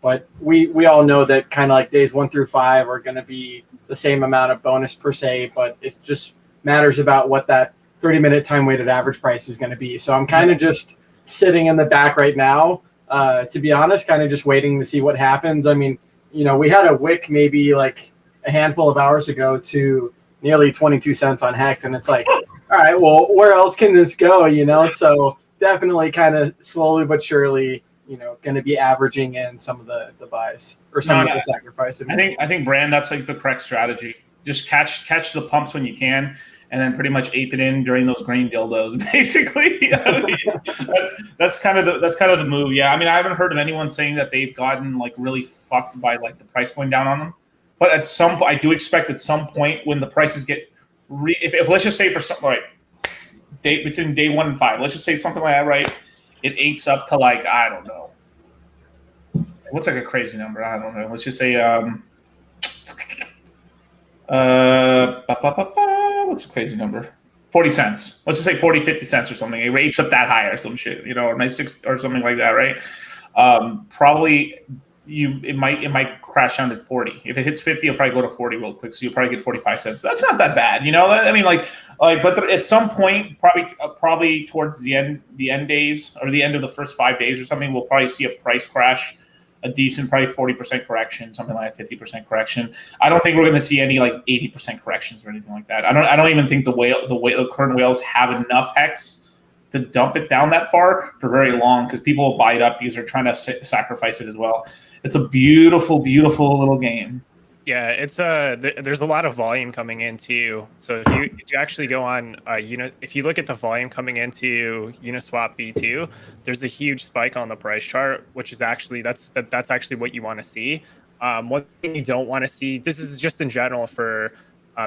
But we all know that kind of like days 1 through 5 are going to be the same amount of bonus per se, but it just matters about what that 30-minute time weighted average price is going to be. So I'm kind of just sitting in the back right now, to be honest, kind of just waiting to see what happens. I mean, we had a wick maybe like a handful of hours ago to nearly 22 cents on Hex, and it's like, all right, well, where else can this go? So definitely kind of slowly but surely, going to be averaging in some of the buys or some of the sacrifice. I think Brand, that's like the correct strategy. Just catch the pumps when you can, and then pretty much ape it in during those green dildos. Basically, I mean, that's kind of the move. Yeah, I mean, I haven't heard of anyone saying that they've gotten like really fucked by like the price going down on them. But I do expect at some point when the prices get if let's just say for something like between day 1 and 5, let's just say something like that, right? It apes up to like, I don't know. What's like a crazy number? I don't know. Let's just say what's a crazy number? 40 cents. Let's just say 40, 50 cents or something. It apes up that high or some shit, or nice 6 or something like that, right? Probably it might crash down to 40. If it hits 50, it'll probably go to 40 real quick. So you'll probably get 45 cents. That's not that bad, I mean, but at some point, probably towards the end days or the end of the first 5 days or something, we'll probably see a price crash, a decent, probably 40% correction, something like 50% correction. I don't think we're going to see any like 80% corrections or anything like that. I don't even think the current whales have enough Hex to dump it down that far for very long, because people will buy it up because they're trying to sacrifice it as well. It's a beautiful, beautiful little game. Yeah, it's there's a lot of volume coming in too. So if you actually go on if you look at the volume coming into Uniswap V2, there's a huge spike on the price chart, which is actually that's actually what you want to see. One thing you don't want to see, this is just in general for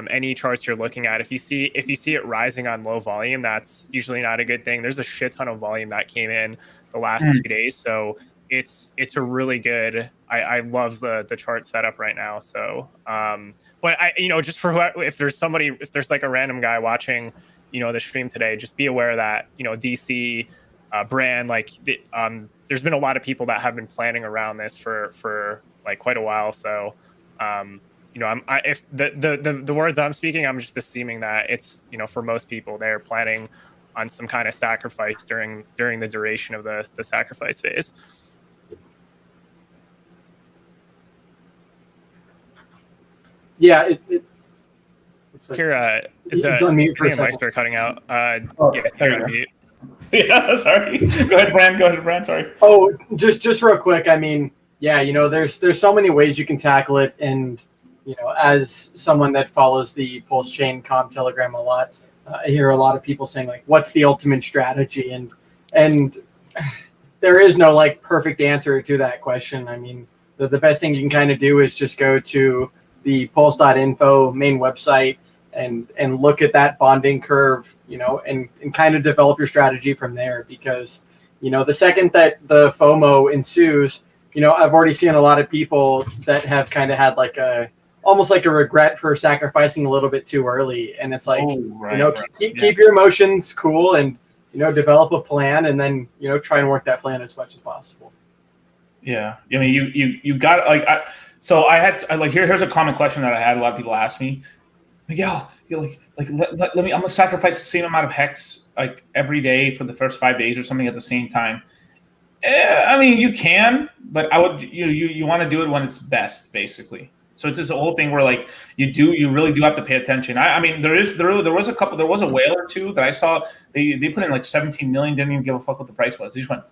any charts you're looking at, if you see it rising on low volume, that's usually not a good thing. There's a shit ton of volume that came in the last 2 days, so it's a really good. I love the chart setup right now. So, but just for if there's like a random guy watching, the stream today, just be aware that DC Brand, like there's been a lot of people that have been planning around this for like quite a while. So, if the words I'm speaking, I'm just assuming that it's for most people they're planning on some kind of sacrifice during the duration of the sacrifice phase. Yeah, looks like Kira is on mute for a second. Mics are cutting out. Yeah, you're on mute. Yeah, sorry. Go ahead, Brand. Sorry. Oh, just real quick. I mean, yeah, there's so many ways you can tackle it, and as someone that follows the PulseChain Telegram a lot, I hear a lot of people saying like, "What's the ultimate strategy?" And there is no like perfect answer to that question. I mean, the best thing you can kind of do is just go to the pulse.info main website and look at that bonding curve, and kind of develop your strategy from there. Because, the second that the FOMO ensues, I've already seen a lot of people that have kind of had like almost like a regret for sacrificing a little bit too early. And it's like, keep your emotions cool and, develop a plan, and then, try and work that plan as much as possible. Yeah. I mean, you got like, here's a common question that I had a lot of people ask me. Miguel, let me, I'm gonna sacrifice the same amount of Hex like every day for the first 5 days or something at the same time. I mean, you can, but I would, you want to do it when it's best, basically. So it's this whole thing where like you really do have to pay attention. I mean, there was a whale or two that I saw. They put in like 17 million, didn't even give a fuck what the price was. They just went,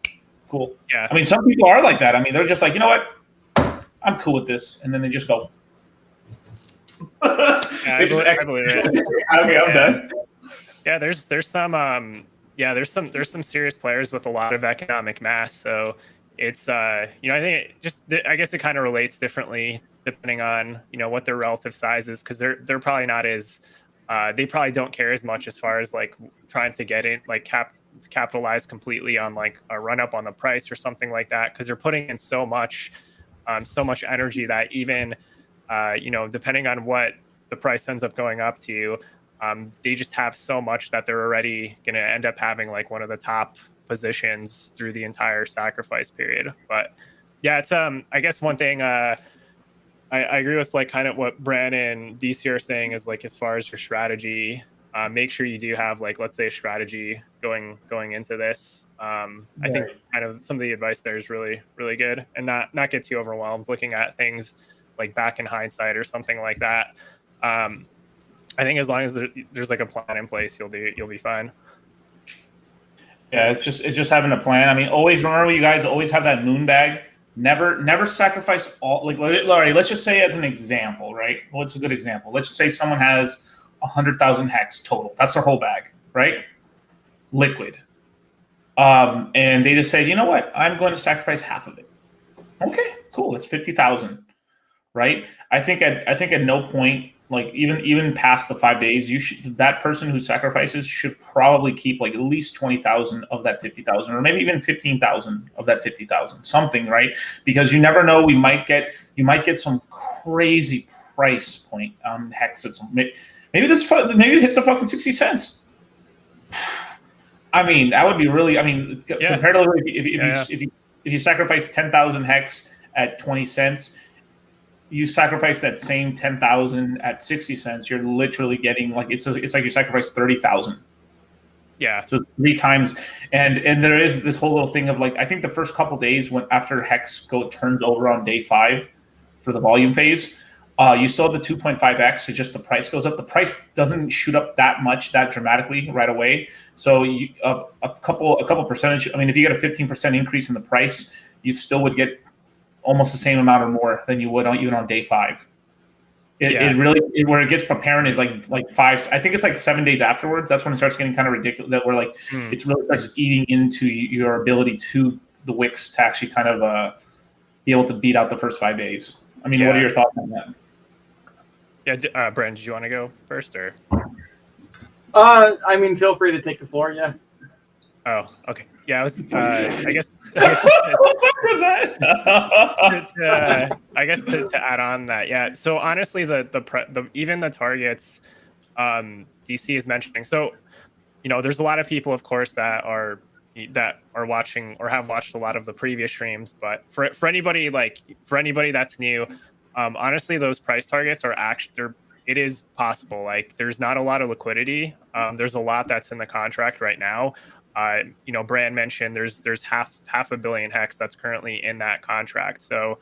cool. Yeah. I mean, some people are like that. I mean, they're just like, you know what, I'm cool with this, and then they just go. Yeah, I believe it. Okay, I'm done. Yeah, there's some serious players with a lot of economic mass. So it's I think I guess it kind of relates differently depending on what their relative size is, because they're probably not as they probably don't care as much as far as like trying to get in like capitalize completely on like a run up on the price or something like that, because they're putting in so much energy that even depending on what the price ends up going up to, they just have so much that they're already going to end up having like one of the top positions through the entire sacrifice period. But Yeah, it's I guess one thing I agree with like kind of what Bran and DC are saying is like as far as your strategy, make sure you do have like let's say a strategy going into this. I think kind of some of the advice there is really good, and not get too overwhelmed looking at things like back in hindsight or something like that. I think as long as there's like a plan in place, you'll be fine. Yeah, it's just having a plan. I mean, always remember, you guys always have that moon bag. Never sacrifice all. Like, all right, let's just say as an example, right? What's a good example? Let's just say someone has 100,000 hex total. That's their whole bag, right? Liquid. And they just say, you know what? I'm going to sacrifice half of it. Okay, cool. That's 50,000, right? I think at no point, like even past the 5 days, that person who sacrifices should probably keep like at least 20,000 of that 50,000, or maybe even 15,000 of that 50,000, something, right? Because you never know, you might get some crazy price point on hex at some. Maybe it hits a fucking 60 cents. I mean, that would be really. I mean, comparatively, if you sacrifice 10,000 hex at 20 cents. You sacrifice that same 10,000 at 60 cents, you're literally getting like it's like you sacrifice 30,000. Yeah. So 3 times, and there is this whole little thing of like I think the first couple days when after hex turns over on day 5 for the volume phase, you still have the 2.5x. It's just the price goes up. The price doesn't shoot up that dramatically right away. So a couple percentage. I mean, if you get a 15% increase in the price, you still would get almost the same amount or more than you would even on day 5. It really where it gets preparing is like 5. I think it's like 7 days afterwards. That's when it starts getting kind of ridiculous. That we're like it really starts eating into your ability to the wicks to actually kind of be able to beat out the first 5 days. I mean, what are your thoughts on that? Yeah, Brandon, do you want to go first or? I mean, feel free to take the floor. Yeah. Oh, okay. Yeah, I was. I guess. I guess to add on that, yeah. So honestly, the even the targets DC is mentioning. So, there's a lot of people, of course, that are watching or have watched a lot of the previous streams. But for anybody that's new, honestly, those price targets are actually it is possible. Like, there's not a lot of liquidity. There's a lot that's in the contract right now. Brand mentioned there's half a billion hex that's currently in that contract. So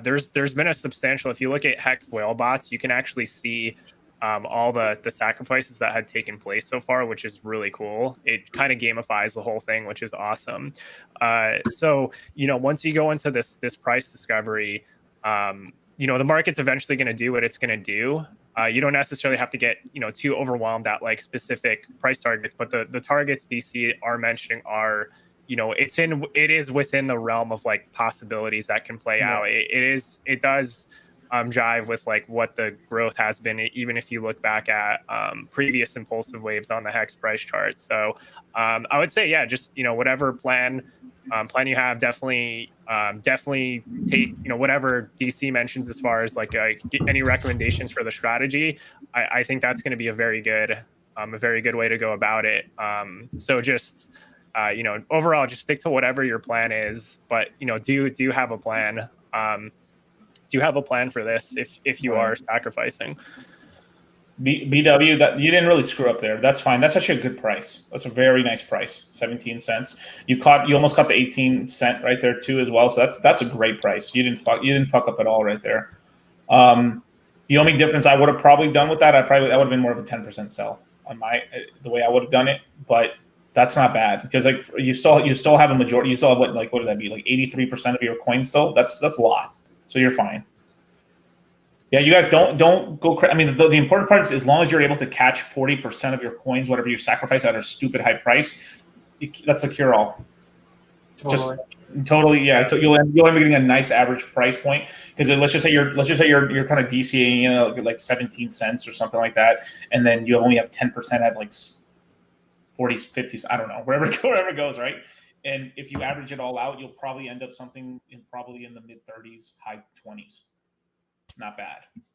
there's been a substantial. If you look at hex whale bots, you can actually see all the sacrifices that had taken place so far, which is really cool. It kind of gamifies the whole thing, which is awesome. So once you go into this price discovery, the market's eventually going to do what it's going to do. You don't necessarily have to get too overwhelmed at like specific price targets, but the targets DC are mentioning are it is within the realm of like possibilities that can play out. It does jive with like what the growth has been, even if you look back at previous impulsive waves on the hex price chart. So I would say just whatever plan you have, definitely take whatever DC mentions as far as like any recommendations for the strategy. I think that's going to be a very good way to go about it. So just overall, just stick to whatever your plan is, but do have a plan. Do you have a plan for this if you are sacrificing? BW, that you didn't really screw up there. That's fine. That's actually a good price. That's a very nice price. 17 cents. You almost caught the 18-cent right there too as well. So that's a great price. You didn't fuck up at all right there. The only difference I would have probably done with that, that would have been more of a 10% sell on the way I would have done it. But that's not bad because like you still have a majority. You still have what would that be, like 83% of your coins still? That's a lot. So you're fine. Yeah, you guys don't go crazy. I mean, the important part is as long as you're able to catch 40% of your coins, whatever you sacrifice at a stupid high price, that's a cure-all. Totally. Just totally, yeah. You'll end up getting a nice average price point because let's just say you're kind of DCAing like 17 cents or something like that, and then you only have 10% at like 40s, 50s, I don't know, wherever it goes, right? And if you average it all out, you'll probably end up something probably in the mid 30s, high 20s. Not bad.